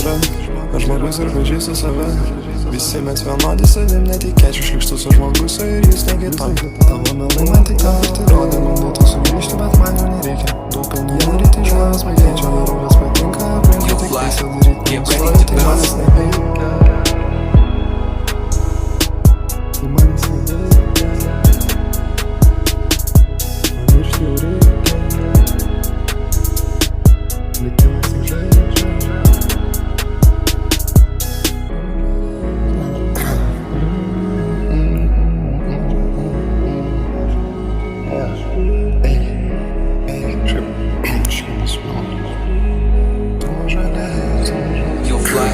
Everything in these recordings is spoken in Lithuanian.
šalia. Aš žmogus ir pažįstu save. Visi mes vienodi savim, netikėčiau šlikštus su žmogus, o ir jis nekitokia. Tavo melai man tik kartą rodė, bandyti sugrįžti, bet man jau nereikia. Daug pelnyje daryti žmonės pakeičia, darau kas patinka, aplinkui tik teisę daryti. Nustojai, tai manęs neveikia. Tai manęs neveikia. Pamiršti jau reikia. Likimas tik žaidžia. Yo, fly,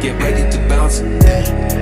get ready to bounce.